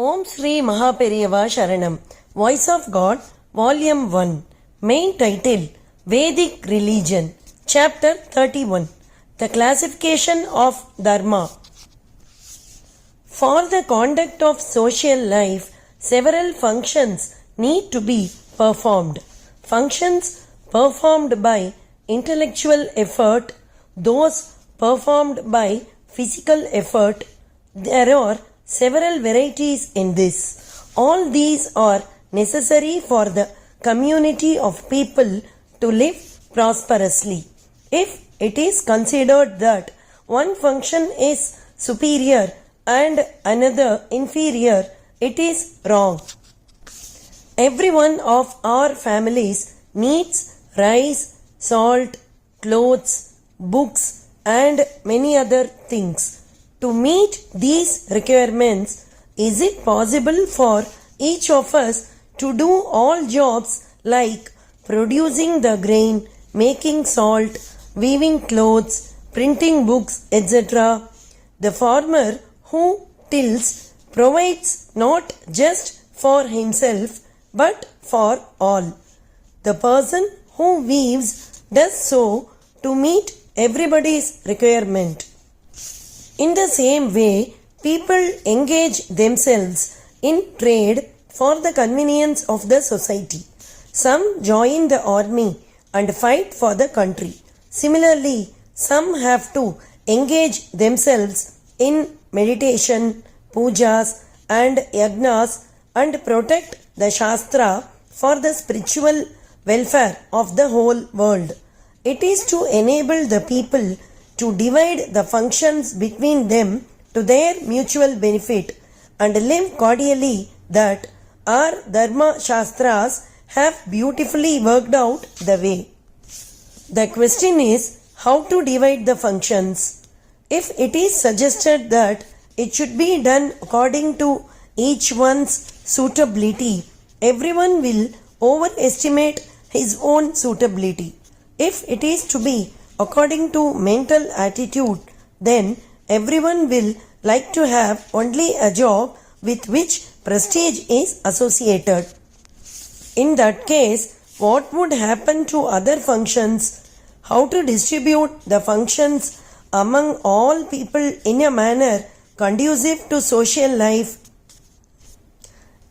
Om Sri Mahaperiyava Sharanam. Voice of God, Volume 1. Main title, Vedic Religion. Chapter 31. The Classification of Dharma. For the conduct of social life, several functions need to be performed. Functions performed by intellectual effort, those performed by physical effort. There are several varieties in this. All these are necessary for the community of people to live prosperously. If it is considered that one function is superior and another inferior, it is wrong. Every one of our families needs rice, salt, clothes, books, and many other things. To meet these requirements, is it possible for each of us to do all jobs like producing the grain, making salt, weaving clothes, printing books, etc.? The farmer who tills provides not just for himself but for all. The person who weaves does so to meet everybody's requirement. In the same way, people engage themselves in trade for the convenience of the society. Some join the army and fight for the country. Similarly, some have to engage themselves in meditation, pujas and yagnas and protect the Shastra for the spiritual welfare of the whole world. It is to enable the people to divide the functions between them to their mutual benefit and live cordially that our Dharma Shastras have beautifully worked out the way. The question is how to divide the functions. If it is suggested that it should be done according to each one's suitability, everyone will overestimate his own suitability. If it is to be according to mental attitude, then everyone will like to have only a job with which prestige is associated. In that case, what would happen to other functions? How to distribute the functions among all people in a manner conducive to social life?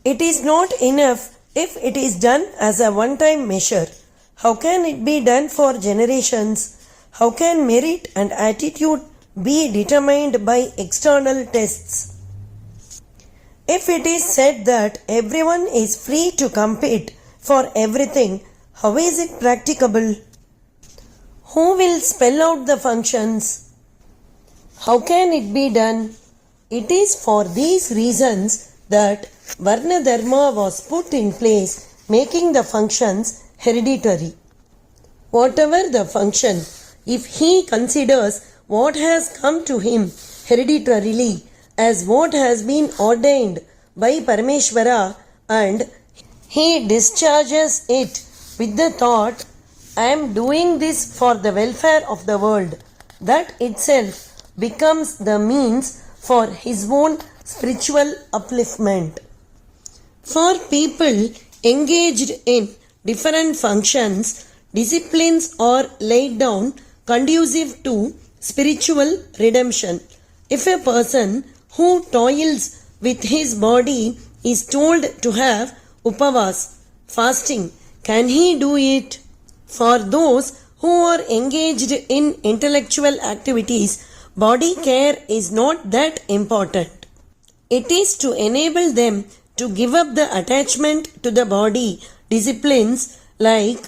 It is not enough if it is done as a one-time measure. How can it be done for generations? How can merit and attitude be determined by external tests? If it is said that everyone is free to compete for everything, how is it practicable? Who will spell out the functions? How can it be done? It is for these reasons that Varna Dharma was put in place, making the functions hereditary. Whatever the function, if he considers what has come to him hereditarily as what has been ordained by Parameshwara and he discharges it with the thought, I am doing this for the welfare of the world, that itself becomes the means for his own spiritual upliftment. For people engaged in different functions, disciplines are laid down conducive to spiritual redemption. If a person who toils with his body is told to have upavas, fasting, can he do it? For those who are engaged in intellectual activities, body care is not that important. It is to enable them to give up the attachment to the body disciplines like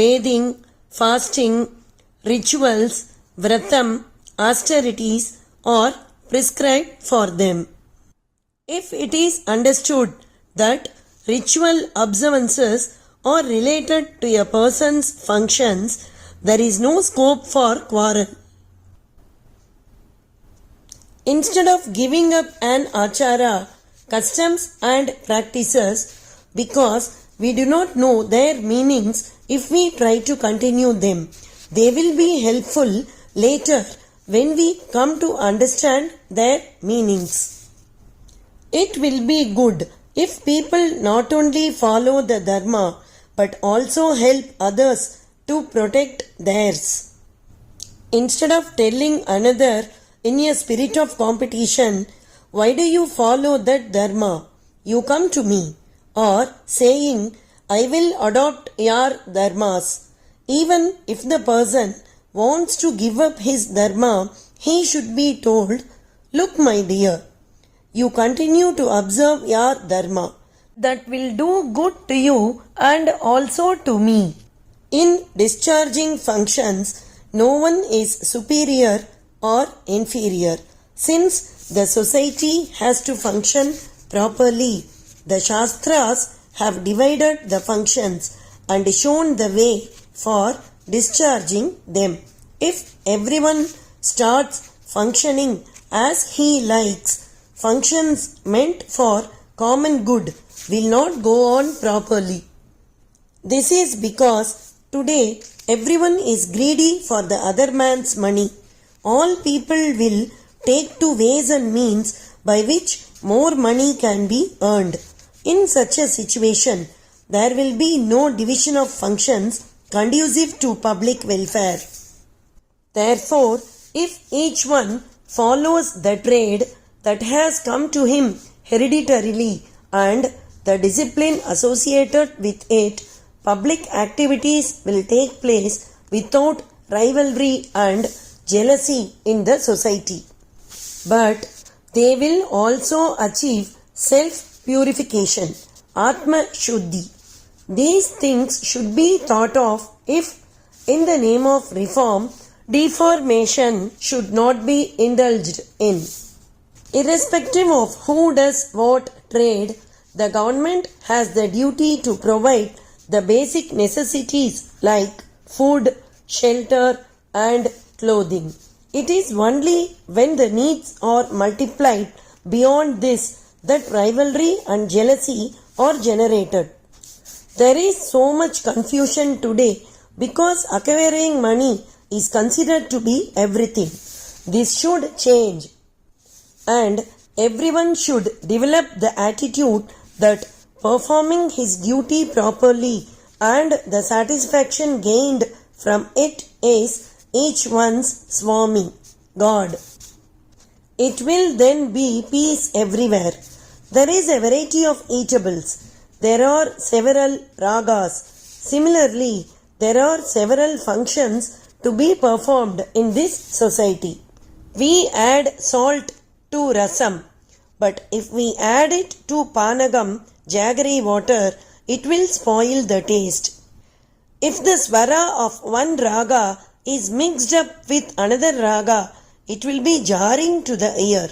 bathing, fasting, rituals, vratam, austerities are prescribed for them. If it is understood that ritual observances are related to a person's functions, there is no scope for quarrel. Instead of giving up an achara, customs and practices, because we do not know their meanings, if we try to continue them, they will be helpful later when we come to understand their meanings. It will be good if people not only follow the Dharma but also help others to protect theirs. Instead of telling another in a spirit of competition, "Why do you follow that Dharma? You come to me," or saying, "I will adopt your Dharmas." Even if the person wants to give up his Dharma, he should be told, "Look, my dear, you continue to observe your Dharma. That will do good to you and also to me." In discharging functions, no one is superior or inferior. Since the society has to function properly, the Shastras have divided the functions and shown the way for discharging them. If everyone starts functioning as he likes, functions meant for common good will not go on properly. This is because today everyone is greedy for the other man's money. All people will take to ways and means by which more money can be earned. In such a situation, there will be no division of functions conducive to public welfare. Therefore, if each one follows the trade that has come to him hereditarily and the discipline associated with it, public activities will take place without rivalry and jealousy in the society. But they will also achieve self-purification, Atma Shuddhi. These things should be thought of if, in the name of reform, deformation should not be indulged in. Irrespective of who does what trade, the government has the duty to provide the basic necessities like food, shelter, and clothing. It is only when the needs are multiplied beyond this that rivalry and jealousy are generated. There is so much confusion today because acquiring money is considered to be everything. This should change, and everyone should develop the attitude that performing his duty properly and the satisfaction gained from it is each one's Swami, God. It will then be peace everywhere. There is a variety of eatables. There are several ragas. Similarly, there are several functions to be performed in this society. We add salt to rasam, but if we add it to panagam, jaggery water, it will spoil the taste. If the swara of one raga is mixed up with another raga, it will be jarring to the ear.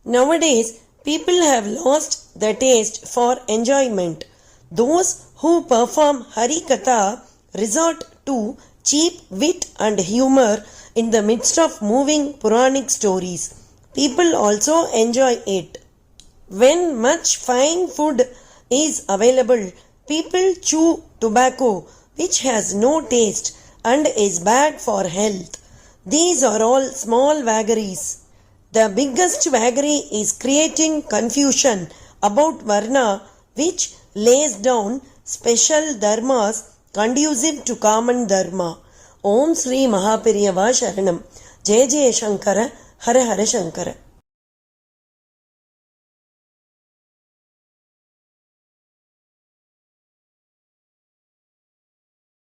Nowadays, people have lost the taste for enjoyment. Those who perform Harikatha resort to cheap wit and humor in the midst of moving Puranic stories. People also enjoy it. When much fine food is available, people chew tobacco which has no taste and is bad for health. These are all small vagaries. The biggest vagary is creating confusion about Varna, which lays down special dharmas conducive to common dharma. Om Sri Mahaperiyava Sharanam. Jai Jai Shankara, Hara Hara Shankara.